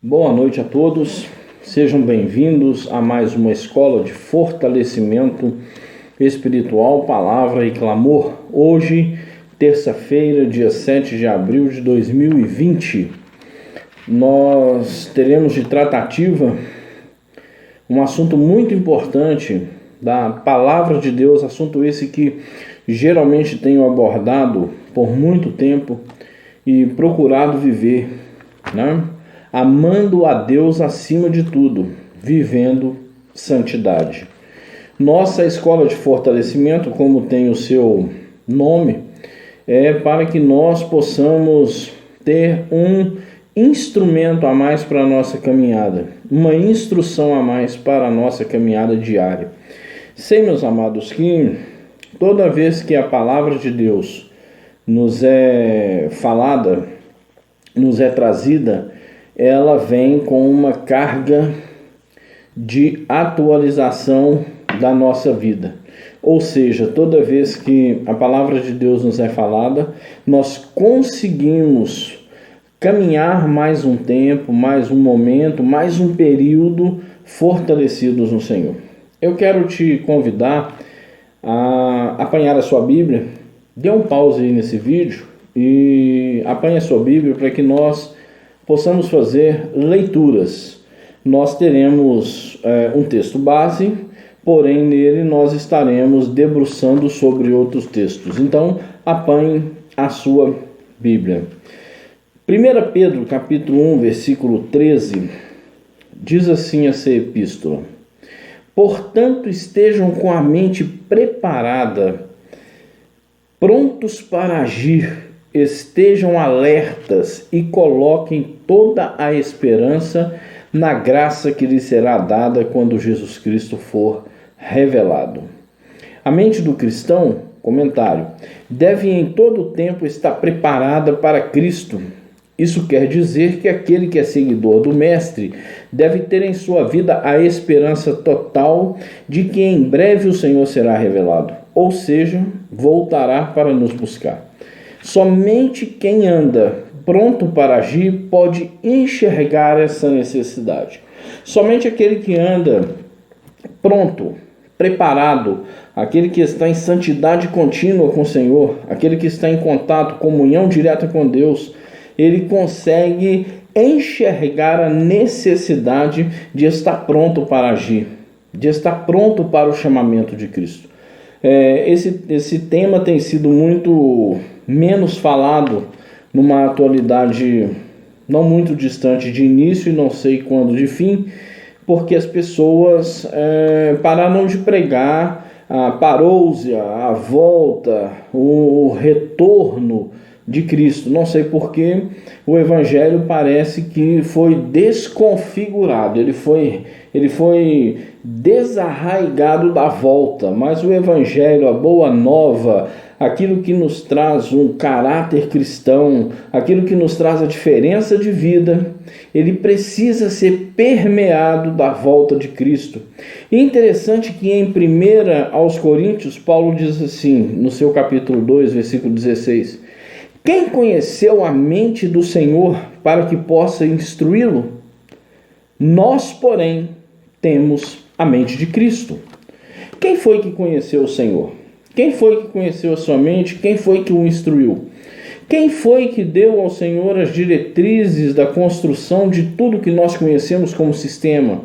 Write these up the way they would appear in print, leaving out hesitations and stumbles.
Boa noite a todos, sejam bem-vindos a mais uma escola de fortalecimento espiritual, palavra e clamor. Hoje, terça-feira, dia 7 de abril de 2020, nós teremos de tratativa um assunto muito importante da palavra de Deus, assunto esse que geralmente tenho abordado por muito tempo e procurado viver, né? Amando a Deus acima de tudo, vivendo santidade. Nossa escola de fortalecimento, como tem o seu nome, é para que nós possamos ter um instrumento a mais para a nossa caminhada, uma instrução a mais para a nossa caminhada diária. Sei, meus amados, que toda vez que a palavra de Deus nos é falada, nos é trazida, ela vem com uma carga de atualização da nossa vida. Ou seja, toda vez que a palavra de Deus nos é falada, nós conseguimos caminhar mais um tempo, mais um momento, mais um período fortalecidos no Senhor. Eu quero te convidar a apanhar a sua Bíblia, dê um pause aí nesse vídeo e apanhe a sua Bíblia para que nós possamos fazer leituras. Nós teremos um texto base, porém nele nós estaremos debruçando sobre outros textos. Então, apanhe a sua Bíblia. 1 Pedro, capítulo 1, versículo 13, diz assim essa epístola: Portanto, estejam com a mente preparada, prontos para agir, estejam alertas e coloquem toda a esperança na graça que lhes será dada quando Jesus Cristo for revelado. A mente do cristão, comentário, deve em todo o tempo estar preparada para Cristo. Isso quer dizer que aquele que é seguidor do Mestre deve ter em sua vida a esperança total de que em breve o Senhor será revelado, ou seja, voltará para nos buscar. Somente quem anda pronto para agir pode enxergar essa necessidade. Somente aquele que anda pronto, preparado, aquele que está em santidade contínua com o Senhor, aquele que está em contato, comunhão direta com Deus, ele consegue enxergar a necessidade de estar pronto para agir, de estar pronto para o chamamento de Cristo. Esse tema tem sido muito menos falado numa atualidade não muito distante de início e não sei quando de fim, porque as pessoas pararam de pregar a parousia, a volta, o retorno de Cristo. Não sei porque o evangelho parece que foi desconfigurado, ele foi desarraigado da volta, mas o evangelho, a boa nova, aquilo que nos traz um caráter cristão, aquilo que nos traz a diferença de vida, ele precisa ser permeado da volta de Cristo. E é interessante que em 1 aos Coríntios, Paulo diz assim, no seu capítulo 2, versículo 16, quem conheceu a mente do Senhor para que possa instruí-lo? Nós, porém, temos a mente de Cristo. Quem foi que conheceu o Senhor? Quem foi que conheceu a sua mente? Quem foi que o instruiu? Quem foi que deu ao Senhor as diretrizes da construção de tudo que nós conhecemos como sistema?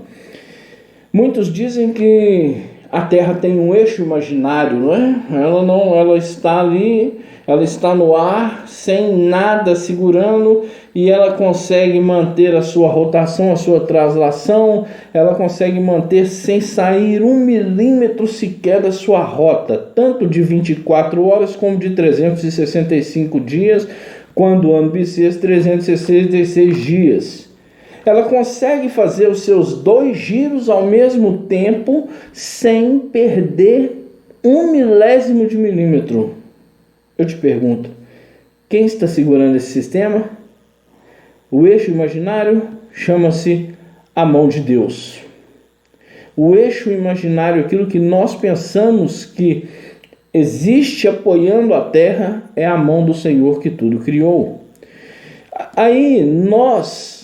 Muitos dizem que a Terra tem um eixo imaginário, não é? Ela está ali, ela está no ar, sem nada segurando, e ela consegue manter a sua rotação, a sua translação, ela consegue manter sem sair 1 milímetro sequer da sua rota, tanto de 24 horas como de 365 dias, quando o ano bissexto 366 dias. Ela consegue fazer os seus 2 giros ao mesmo tempo sem perder 1 milésimo de milímetro. Eu te pergunto, quem está segurando esse sistema? O eixo imaginário chama-se a mão de Deus. O eixo imaginário, aquilo que nós pensamos que existe apoiando a terra, é a mão do Senhor que tudo criou. Aí nós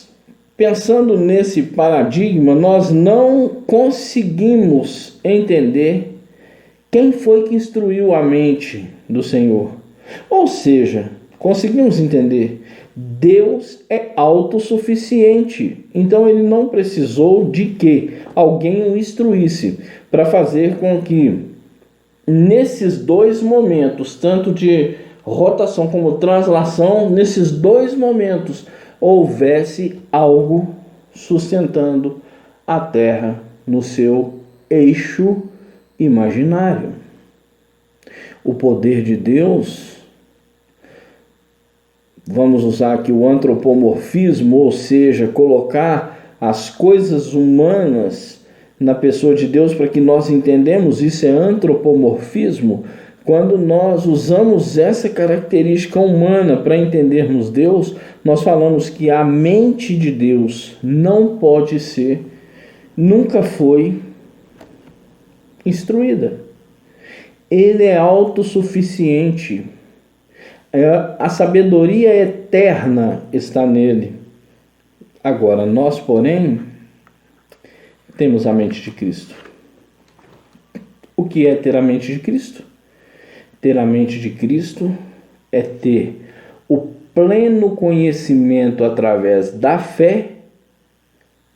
Pensando nesse paradigma, nós não conseguimos entender quem foi que instruiu a mente do Senhor. Ou seja, conseguimos entender, Deus é autossuficiente, então ele não precisou de que alguém o instruísse para fazer com que nesses dois momentos, tanto de rotação como translação, nesses dois momentos houvesse algo sustentando a Terra no seu eixo imaginário. O poder de Deus, vamos usar aqui o antropomorfismo, ou seja, colocar as coisas humanas na pessoa de Deus para que nós entendamos, isso é antropomorfismo. Quando nós usamos essa característica humana para entendermos Deus, nós falamos que a mente de Deus não pode ser, nunca foi instruída. Ele é autossuficiente. A sabedoria eterna está nele. Agora, nós, porém, temos a mente de Cristo. O que é ter a mente de Cristo? Ter a mente de Cristo é ter o pleno conhecimento através da fé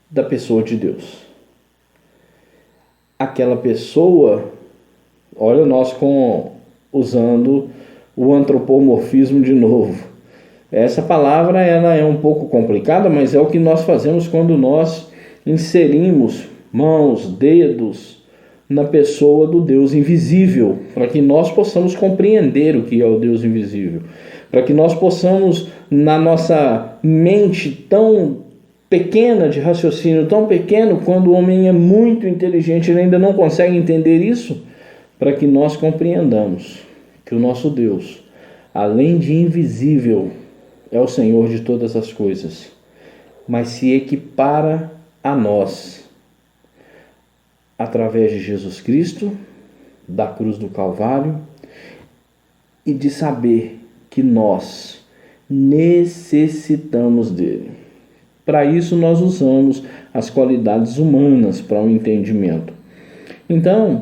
da pessoa de Deus. Aquela pessoa, olha nós usando o antropomorfismo de novo. Essa palavra ela é um pouco complicada, mas é o que nós fazemos quando nós inserimos mãos, dedos na pessoa do Deus invisível, para que nós possamos compreender o que é o Deus invisível, para que nós possamos, na nossa mente tão pequena, de raciocínio tão pequeno, quando o homem é muito inteligente, ele ainda não consegue entender isso, para que nós compreendamos que o nosso Deus, além de invisível, é o Senhor de todas as coisas, mas se equipara a nós, através de Jesus Cristo, da cruz do Calvário, e de saber que nós necessitamos dele. Para isso nós usamos as qualidades humanas para o entendimento. Então,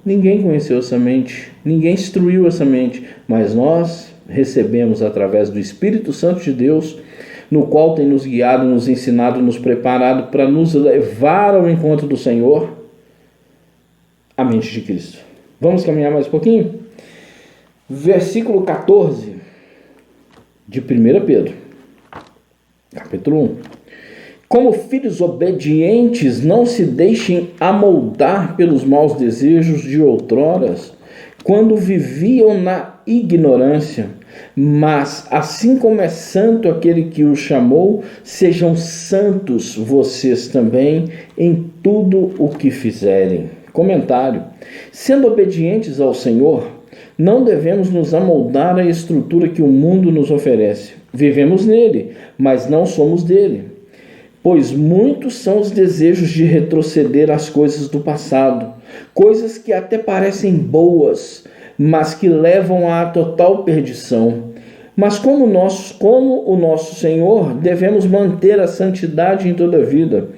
ninguém conheceu essa mente, ninguém instruiu essa mente, mas nós recebemos através do Espírito Santo de Deus, no qual tem nos guiado, nos ensinado, nos preparado para nos levar ao encontro do Senhor, a mente de Cristo. Vamos caminhar mais um pouquinho? Versículo 14 de 1 Pedro, capítulo 1. Como filhos obedientes, não se deixem amoldar pelos maus desejos de outroras, quando viviam na ignorância. Mas, assim como é santo aquele que os chamou, sejam santos vocês também em tudo o que fizerem. Comentário: sendo obedientes ao Senhor, não devemos nos amoldar à estrutura que o mundo nos oferece. Vivemos nele, mas não somos dele. Pois muitos são os desejos de retroceder às coisas do passado, coisas que até parecem boas, mas que levam à total perdição. Mas como o nosso Senhor, devemos manter a santidade em toda a vida,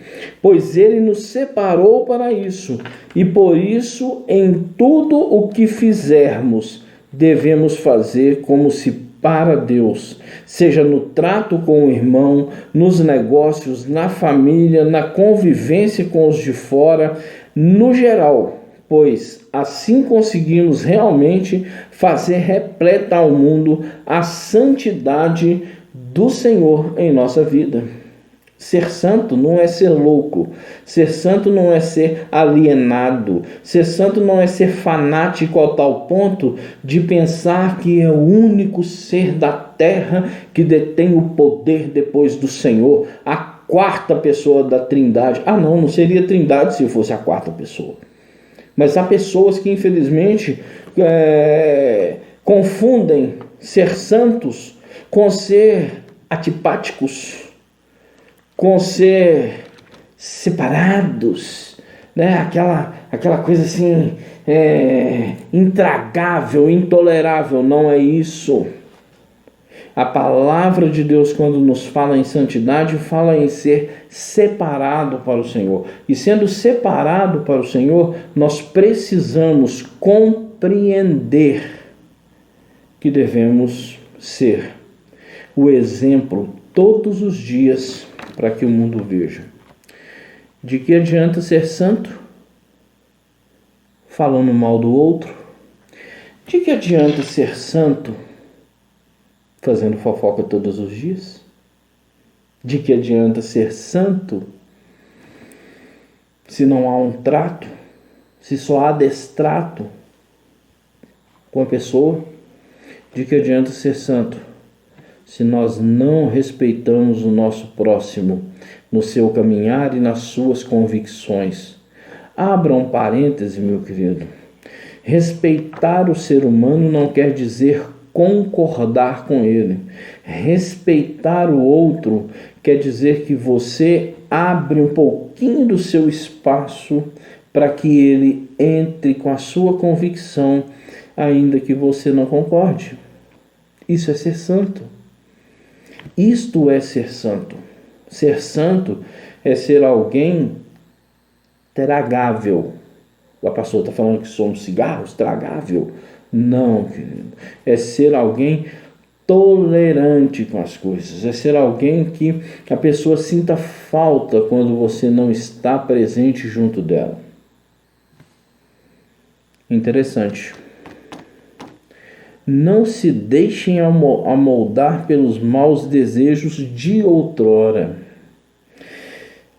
pois Ele nos separou para isso, e por isso, em tudo o que fizermos, devemos fazer como se para Deus, seja no trato com o irmão, nos negócios, na família, na convivência com os de fora, no geral, pois assim conseguimos realmente fazer repletar ao mundo a santidade do Senhor em nossa vida. Ser santo não é ser louco, ser santo não é ser alienado, ser santo não é ser fanático ao tal ponto de pensar que é o único ser da terra que detém o poder depois do Senhor, a quarta pessoa da Trindade. Não seria Trindade se fosse a quarta pessoa. Mas há pessoas que, infelizmente, confundem ser santos com ser antipáticos, com ser separados, né? Aquela coisa assim, intragável, intolerável. Não é isso. A palavra de Deus, quando nos fala em santidade, fala em ser separado para o Senhor. E sendo separado para o Senhor, nós precisamos compreender que devemos ser o exemplo todos os dias para que o mundo veja. De que adianta ser santo falando mal do outro? De que adianta ser santo fazendo fofoca todos os dias? De que adianta ser santo se não há um trato, se só há destrato com a pessoa? De que adianta ser santo se nós não respeitamos o nosso próximo no seu caminhar e nas suas convicções? Abra um parêntese, meu querido. Respeitar o ser humano não quer dizer concordar com ele. Respeitar o outro quer dizer que você abre um pouquinho do seu espaço para que ele entre com a sua convicção, ainda que você não concorde. Isso é ser santo. Isto é ser santo. Ser santo é ser alguém tragável. O pastor está falando que somos cigarros? Tragável? Não, querido. É ser alguém tolerante com as coisas. É ser alguém que a pessoa sinta falta quando você não está presente junto dela. Interessante. Não se deixem amoldar pelos maus desejos de outrora,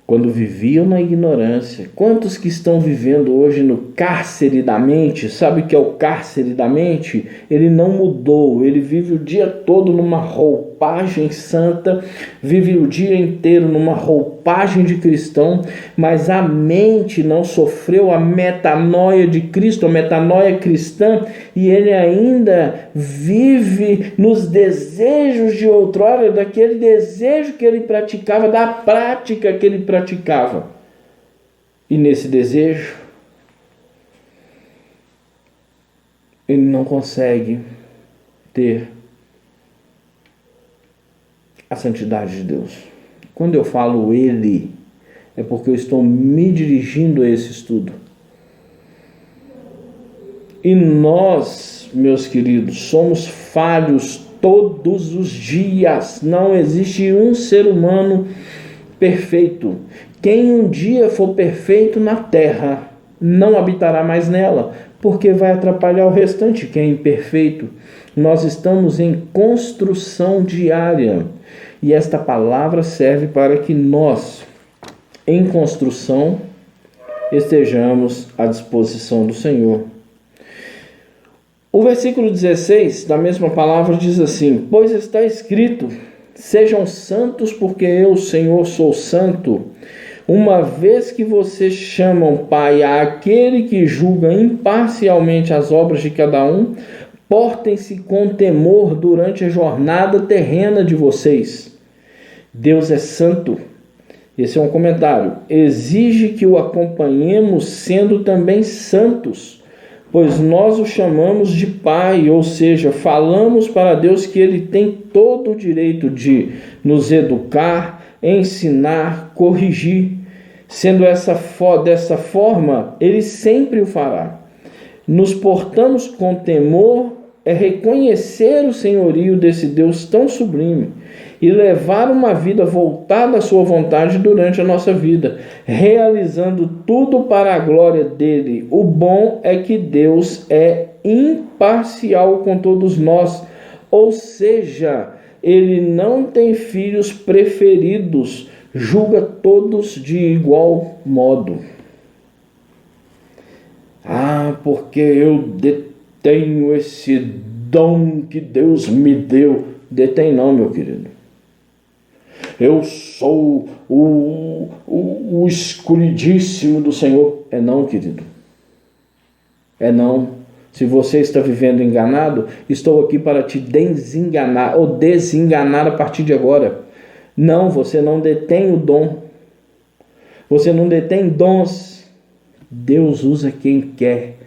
quando viviam na ignorância. Quantos que estão vivendo hoje no cárcere da mente? Sabe o que é o cárcere da mente? Ele não mudou, ele vive o dia todo numa roupagem santa, vive o dia inteiro numa roupagem de cristão, mas a mente não sofreu a metanoia de Cristo, a metanoia cristã, e ele ainda vive nos desejos de outrora, daquele desejo que ele praticava, da prática que ele praticava. E nesse desejo, ele não consegue ter a santidade de Deus. Quando eu falo ele, é porque eu estou me dirigindo a esse estudo. E nós, meus queridos, somos falhos todos os dias. Não existe um ser humano perfeito. Quem um dia for perfeito na terra não habitará mais nela, porque vai atrapalhar o restante que é imperfeito. Nós estamos em construção diária, e esta palavra serve para que nós, em construção, estejamos à disposição do Senhor. O versículo 16 da mesma palavra diz assim: pois está escrito, sejam santos porque eu, Senhor, sou santo. Uma vez que vocês chamam Pai àquele que julga imparcialmente as obras de cada um, portem-se com temor durante a jornada terrena de vocês. Deus é santo. Esse é um comentário. Exige que o acompanhemos sendo também santos, pois nós o chamamos de Pai, ou seja, falamos para Deus que Ele tem todo o direito de nos educar, ensinar, corrigir. Sendo dessa forma, Ele sempre o fará. Nos portamos com temor é reconhecer o senhorio desse Deus tão sublime e levar uma vida voltada à sua vontade durante a nossa vida, realizando tudo para a glória dele. O bom é que Deus é imparcial com todos nós, ou seja, ele não tem filhos preferidos, julga todos de igual modo. Porque eu detenho esse dom que Deus me deu. Detém não, meu querido. Eu sou o escolhidíssimo do Senhor. É não, querido. É não. Se você está vivendo enganado, estou aqui para te desenganar ou desenganar a partir de agora. Não, você não detém o dom. Você não detém dons. Deus usa quem quer,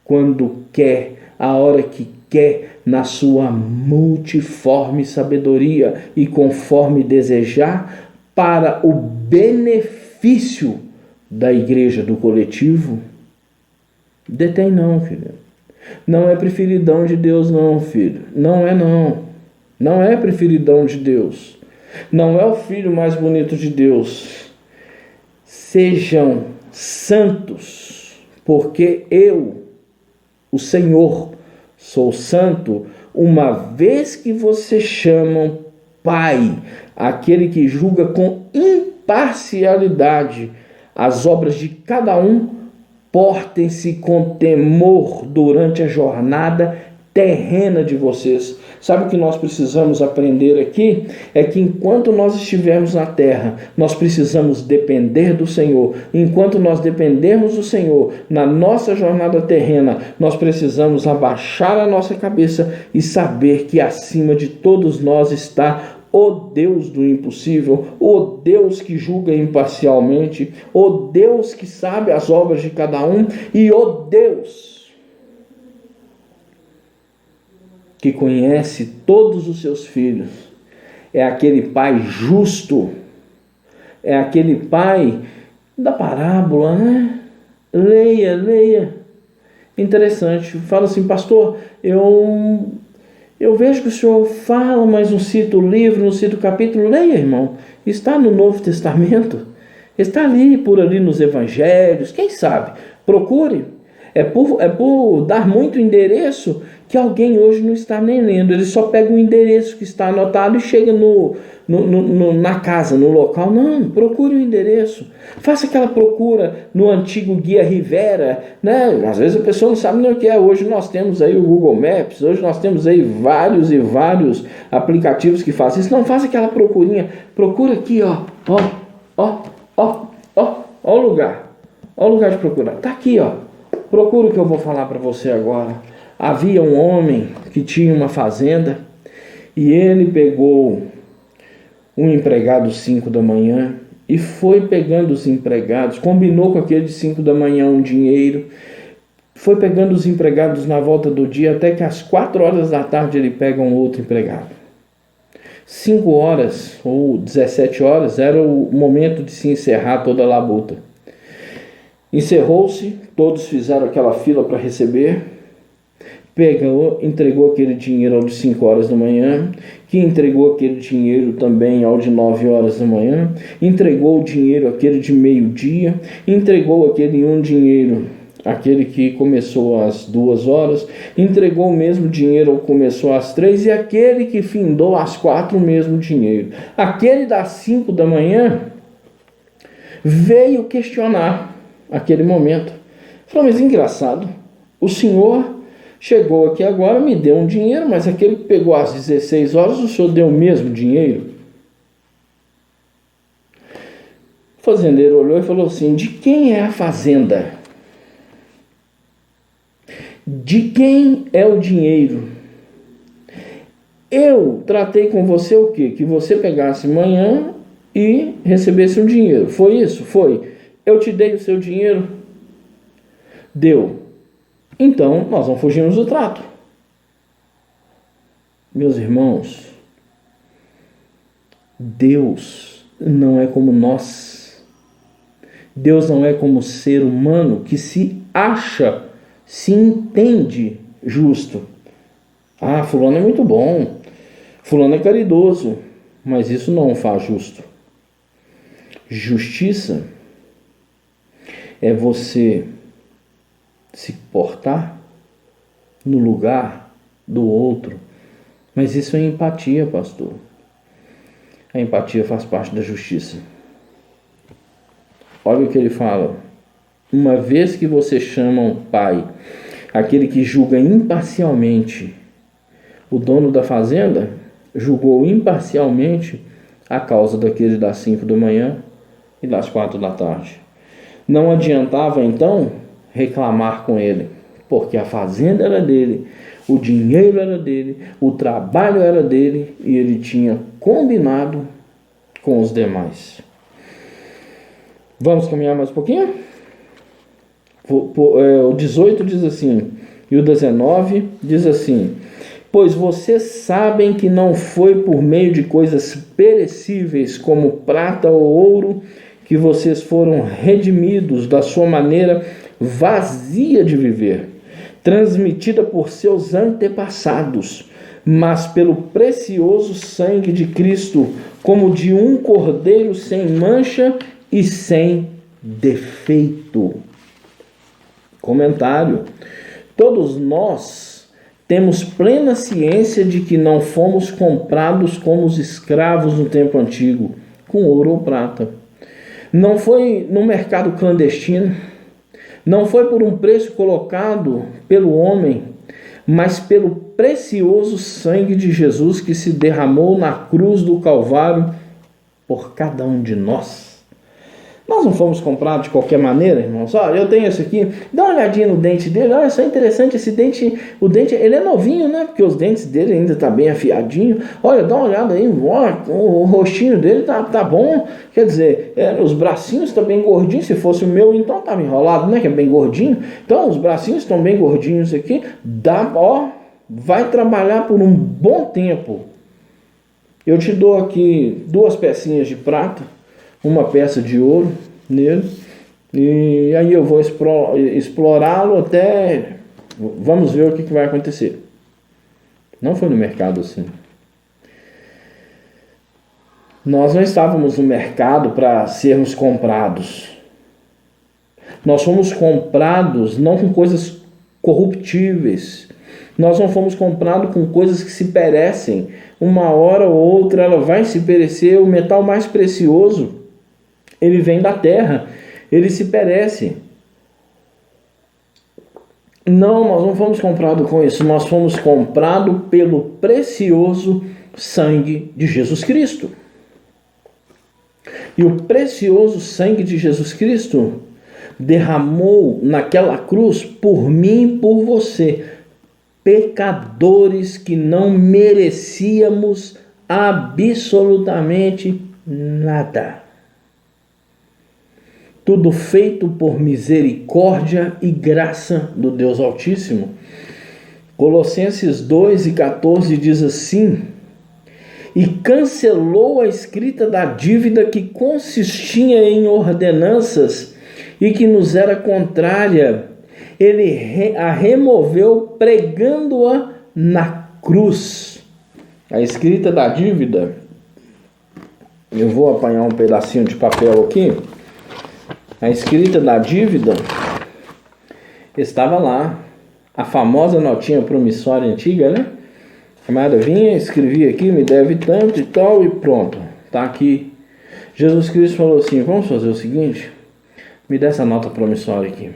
quando quer, a hora que quer, na sua multiforme sabedoria e conforme desejar, para o benefício da igreja, do coletivo? Detém não, filho. Não é preferidão de Deus não, filho. Não é não. Não é preferidão de Deus. Não é o filho mais bonito de Deus. Sejam santos, porque eu, o Senhor, sou santo, uma vez que vocês chamam Pai, aquele que julga com imparcialidade as obras de cada um, portem-se com temor durante a jornada terrena de vocês. Sabe o que nós precisamos aprender aqui? É que enquanto nós estivermos na terra, nós precisamos depender do Senhor. Enquanto nós dependermos do Senhor na nossa jornada terrena, nós precisamos abaixar a nossa cabeça e saber que acima de todos nós está o Deus do impossível, o Deus que julga imparcialmente, o Deus que sabe as obras de cada um e o Deus que conhece todos os seus filhos. É aquele Pai justo, é aquele Pai da parábola, né? Leia. Interessante. Fala assim, pastor, eu vejo que o senhor fala, mas não cita o livro, não cita o capítulo. Leia, irmão. Está no Novo Testamento. Está ali, por ali nos Evangelhos. Quem sabe? Procure. É por dar muito endereço que alguém hoje não está nem lendo. Ele só pega o endereço que está anotado e chega na casa, no local. Não, procure o endereço. Faça aquela procura no antigo Guia Rivera, né? Às vezes a pessoa não sabe nem o que é. Hoje nós temos aí o Google Maps, hoje nós temos aí vários e vários aplicativos que fazem isso. Não, faça aquela procurinha. Procura aqui, ó o lugar. Ó o lugar de procurar. Tá aqui, ó. Procura o que eu vou falar para você agora. Havia um homem que tinha uma fazenda e ele pegou um empregado 5 da manhã e foi pegando os empregados, combinou com aquele de 5 da manhã um dinheiro, foi pegando os empregados na volta do dia até que às 4 horas da tarde ele pega um outro empregado. 5 horas ou 17 horas era o momento de se encerrar toda a labuta. Encerrou-se, todos fizeram aquela fila para receber, entregou aquele dinheiro ao de 5 horas da manhã, que entregou aquele dinheiro também ao de 9 horas da manhã, entregou o dinheiro àquele de meio-dia, entregou aquele que começou às 2 horas, entregou o mesmo dinheiro ao que começou às 3, e aquele que findou às 4 o mesmo dinheiro. Aquele das 5 da manhã veio questionar aquele momento. Falou, mas engraçado, o senhor chegou aqui agora, me deu um dinheiro, mas aquele que pegou às 16 horas, o senhor deu o mesmo dinheiro? O fazendeiro olhou e falou assim, de quem é a fazenda? De quem é o dinheiro? Eu tratei com você o quê? Que você pegasse manhã e recebesse um dinheiro. Foi isso? Foi. Eu te dei o seu dinheiro? Deu. Então, nós não fugimos do trato. Meus irmãos, Deus não é como nós. Deus não é como o ser humano que se acha, se entende justo. Ah, fulano é muito bom, fulano é caridoso, mas isso não o faz justo. Justiça é você se portar no lugar do outro. Mas isso é empatia, pastor. A empatia faz parte da justiça. Olha o que ele fala. Uma vez que vocês chamam Pai, aquele que julga imparcialmente, o dono da fazenda julgou imparcialmente a causa daquele das 5 da manhã e das 4 da tarde. Não adiantava então reclamar com ele, porque a fazenda era dele, o dinheiro era dele, o trabalho era dele e ele tinha combinado com os demais. Vamos caminhar mais um pouquinho? O 18 diz assim, e o 19 diz assim, Pois vocês sabem que não foi por meio de coisas perecíveis como prata ou ouro que vocês foram redimidos da sua maneira vazia de viver, transmitida por seus antepassados, mas pelo precioso sangue de Cristo, como de um cordeiro sem mancha e sem defeito. Comentário: todos nós temos plena ciência de que não fomos comprados como os escravos no tempo antigo, com ouro ou prata. Não foi no mercado clandestino, não foi por um preço colocado pelo homem, mas pelo precioso sangue de Jesus que se derramou na cruz do Calvário por cada um de nós. Nós não fomos comprados de qualquer maneira, irmãos. Olha, eu tenho esse aqui, dá uma olhadinha no dente dele. Olha só, interessante esse dente. O dente, ele é novinho, né? Porque os dentes dele ainda tá bem afiadinho. Olha, dá uma olhada aí, o rostinho dele tá bom. Quer dizer, os bracinhos estão bem gordinhos. Se fosse o meu, então tava enrolado, né? Que é bem gordinho. Então, os bracinhos estão bem gordinhos aqui. Vai trabalhar por um bom tempo. Eu te dou aqui 2 pecinhas de prata, uma peça de ouro nele, e aí eu vou explorá-lo até... Vamos ver o que vai acontecer. Não foi no mercado assim. Nós não estávamos no mercado para sermos comprados. Nós fomos comprados não com coisas corruptíveis. Nós não fomos comprados com coisas que se perecem. Uma hora ou outra ela vai se perecer. O metal mais precioso, ele vem da terra, ele se perece. Não, nós não fomos comprados com isso. Nós fomos comprados pelo precioso sangue de Jesus Cristo. E o precioso sangue de Jesus Cristo derramou naquela cruz por mim e por você, pecadores que não merecíamos absolutamente nada. Tudo feito por misericórdia e graça do Deus Altíssimo. Colossenses 2:14 diz assim: e cancelou a escrita da dívida que consistia em ordenanças e que nos era contrária. Ele a removeu pregando-a na cruz. A escrita da dívida, eu vou apanhar um pedacinho de papel aqui. A escrita da dívida estava lá, a famosa notinha promissória antiga, né? A camarada vinha, escrevia aqui, me deve tanto e tal, e pronto, tá aqui. Jesus Cristo falou assim: vamos fazer o seguinte, me dá essa nota promissória aqui.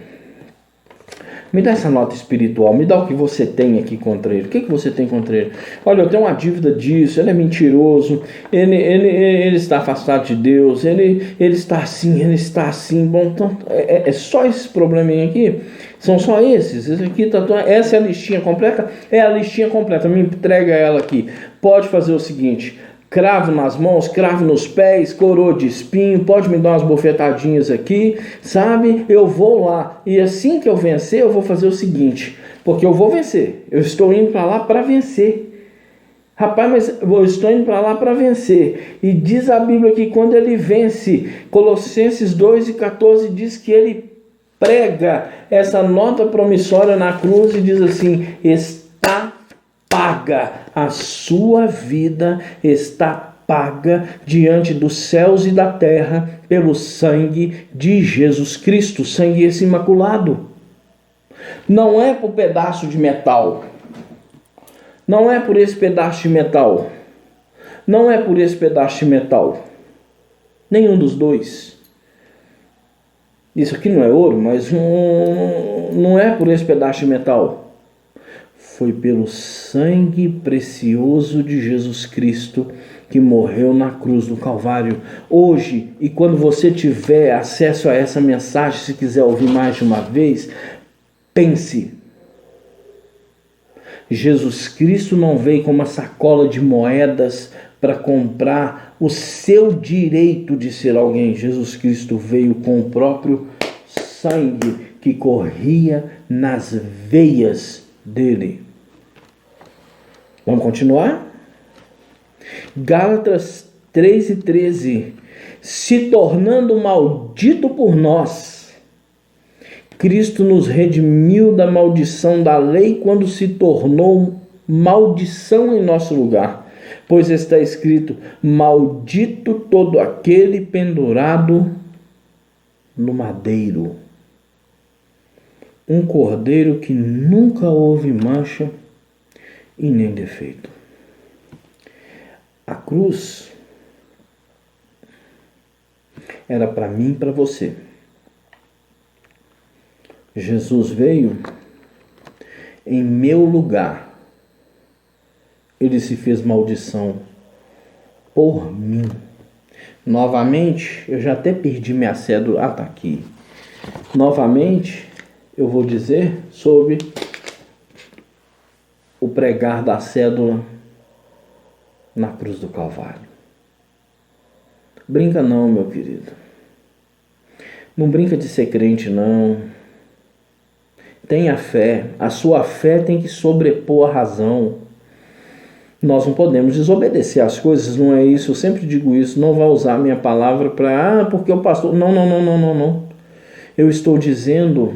Me dá essa nota espiritual, me dá o que você tem aqui contra ele. O que você tem contra ele? Olha, eu tenho uma dívida disso, ele é mentiroso, ele está afastado de Deus, ele está assim. Bom, então, é só esse probleminha aqui? São só esses? Esse aqui essa é a listinha completa? É a listinha completa, me entrega ela aqui. Pode fazer o seguinte: cravo nas mãos, cravo nos pés, coroa de espinho, pode me dar umas bofetadinhas aqui, sabe? Eu vou lá, e assim que eu vencer, eu vou fazer o seguinte, porque eu vou vencer, eu estou indo para lá para vencer. Rapaz, mas eu estou indo para lá para vencer. E diz a Bíblia que quando ele vence, Colossenses 2:14 diz que ele prega essa nota promissória na cruz e diz assim: está paga, a sua vida está paga diante dos céus e da terra pelo sangue de Jesus Cristo, sangue esse imaculado. Não é por pedaço de metal, não é por esse pedaço de metal, não é por esse pedaço de metal, nenhum dos dois. Isso aqui não é ouro, mas não é por esse pedaço de metal. Foi pelo sangue precioso de Jesus Cristo que morreu na cruz do Calvário. Hoje, e quando você tiver acesso a essa mensagem, se quiser ouvir mais de uma vez, pense. Jesus Cristo não veio com uma sacola de moedas para comprar o seu direito de ser alguém. Jesus Cristo veio com o próprio sangue que corria nas veias dele. Vamos continuar? Gálatas 3:13. Se tornando maldito por nós, Cristo nos redimiu da maldição da lei quando se tornou maldição em nosso lugar. Pois está escrito: maldito todo aquele pendurado no madeiro. Um cordeiro que nunca houve mancha e nem defeito. A cruz era para mim e para você. Jesus veio em meu lugar. Ele se fez maldição por mim. Novamente, eu já até perdi minha cédula. Ah, tá aqui. Novamente, eu vou dizer sobre o pregar da cédula na cruz do Calvário. Brinca não, meu querido. Não brinca de ser crente, não. Tenha fé. A sua fé tem que sobrepor a razão. Nós não podemos desobedecer as coisas, não é isso. Eu sempre digo isso. Não vá usar a minha palavra para... porque o pastor... Não. Eu estou dizendo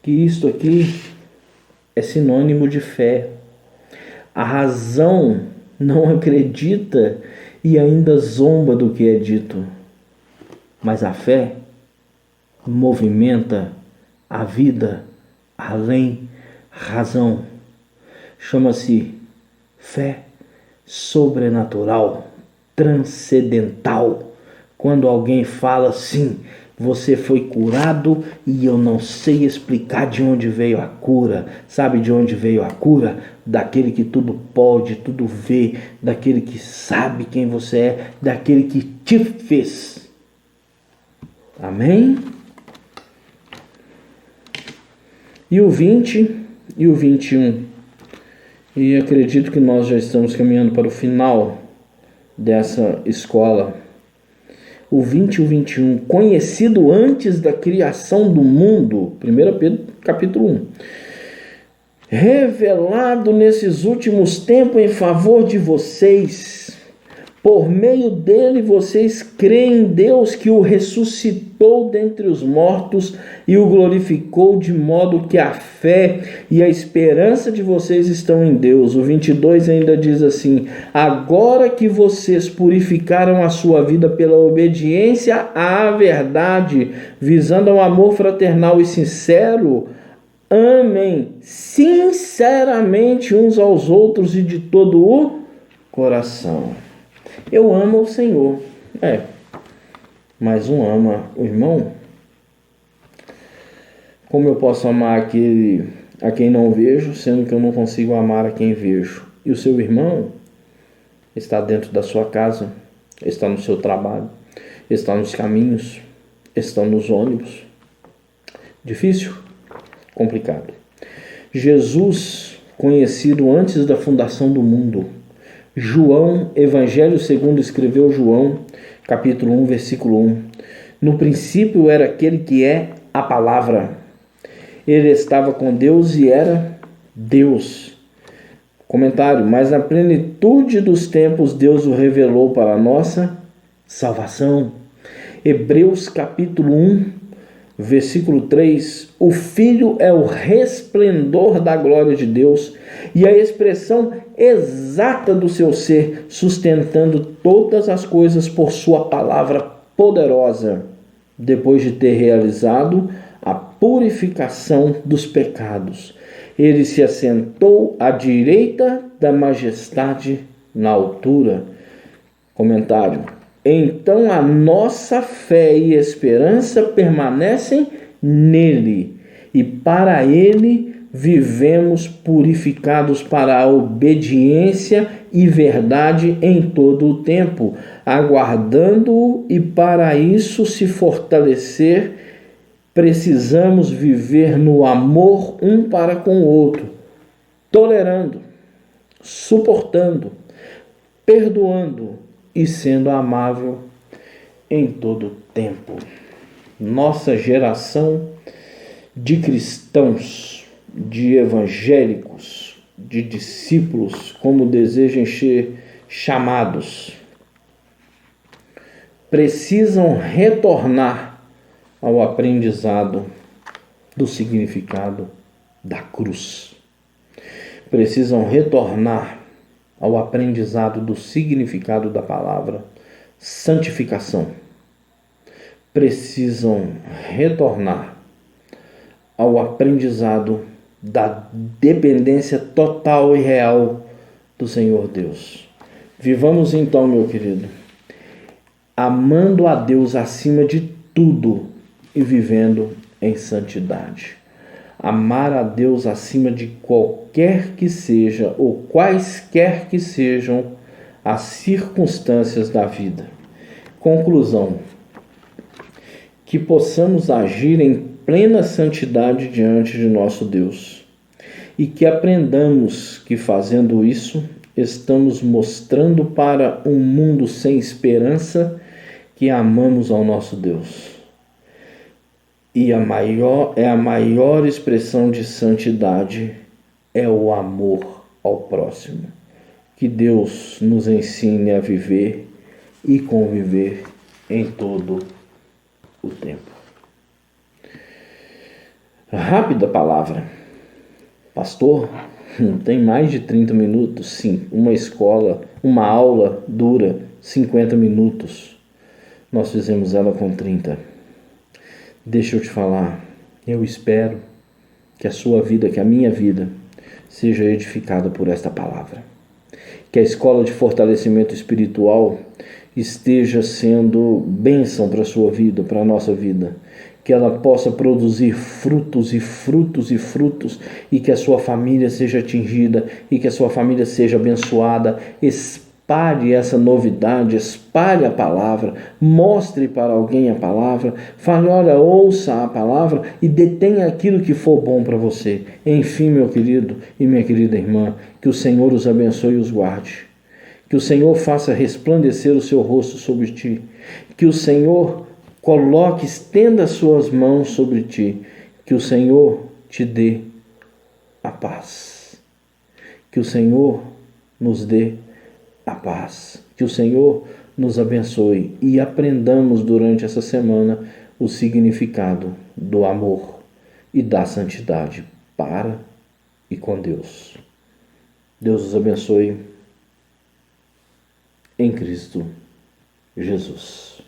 que isto aqui é sinônimo de fé. A razão não acredita e ainda zomba do que é dito. Mas a fé movimenta a vida além razão. Chama-se fé sobrenatural, transcendental. Quando alguém fala assim: você foi curado e eu não sei explicar de onde veio a cura. Sabe de onde veio a cura? Daquele que tudo pode, tudo vê, daquele que sabe quem você é, daquele que te fez. Amém? E o 20 e o 21. E acredito que nós já estamos caminhando para o final dessa escola. O 20 e o 21. Conhecido antes da criação do mundo. 1 Pedro capítulo 1. Revelado nesses últimos tempos em favor de vocês. Por meio dele vocês creem em Deus, que o ressuscitou dentre os mortos e o glorificou, de modo que a fé e a esperança de vocês estão em Deus. O 22 ainda diz assim: agora que vocês purificaram a sua vida pela obediência à verdade, visando ao amor fraternal e sincero, amem sinceramente uns aos outros e de todo o coração. Eu amo o Senhor, mas um ama o irmão? Como eu posso amar aquele a quem não vejo, sendo que eu não consigo amar a quem vejo? E o seu irmão está dentro da sua casa, está no seu trabalho, está nos caminhos, está nos ônibus. Difícil? Complicado. Jesus, conhecido antes da fundação do mundo. João, Evangelho segundo escreveu João, capítulo 1, versículo 1. No princípio era aquele que é a palavra. Ele estava com Deus e era Deus. Comentário: mas na plenitude dos tempos Deus o revelou para a nossa salvação. Hebreus capítulo 1, versículo 3. O Filho é o resplendor da glória de Deus e a expressão exata do seu ser, sustentando todas as coisas por sua palavra poderosa, depois de ter realizado a purificação dos pecados. Ele se assentou à direita da majestade na altura. Comentário: então a nossa fé e esperança permanecem nele, e para ele vivemos purificados para a obediência e verdade em todo o tempo, aguardando-o, e para isso se fortalecer, precisamos viver no amor um para com o outro, tolerando, suportando, perdoando e sendo amável em todo o tempo. Nossa geração de cristãos, de evangélicos, de discípulos, como desejam ser chamados, precisam retornar ao aprendizado do significado da cruz. Precisam retornar ao aprendizado do significado da palavra santificação. Precisam retornar ao aprendizado da dependência total e real do Senhor Deus. Vivamos então, meu querido, amando a Deus acima de tudo e vivendo em santidade. Amar a Deus acima de qualquer que seja ou quaisquer que sejam as circunstâncias da vida. Conclusão: que possamos agir em plena santidade diante de nosso Deus e que aprendamos que fazendo isso estamos mostrando para um mundo sem esperança que amamos ao nosso Deus. E a maior expressão de santidade é o amor ao próximo. Que Deus nos ensine a viver e conviver em todo o tempo. Rápida palavra. Pastor, tem mais de 30 minutos? Sim, uma aula dura 50 minutos. Nós fizemos ela com 30. Deixa eu te falar, eu espero que a sua vida, que a minha vida, seja edificada por esta palavra. Que a escola de fortalecimento espiritual esteja sendo bênção para a sua vida, para a nossa vida. Que ela possa produzir frutos e frutos e frutos, e que a sua família seja atingida, e que a sua família seja abençoada. Espalhe essa novidade, espalhe a palavra, mostre para alguém a palavra, fale, olha, ouça a palavra e detenha aquilo que for bom para você. Enfim, meu querido e minha querida irmã, que o Senhor os abençoe e os guarde. Que o Senhor faça resplandecer o seu rosto sobre ti. Que o Senhor estenda as suas mãos sobre ti. Que o Senhor te dê a paz. Que o Senhor nos dê a paz. Que o Senhor nos abençoe e aprendamos durante essa semana o significado do amor e da santidade para e com Deus. Deus os abençoe em Cristo Jesus.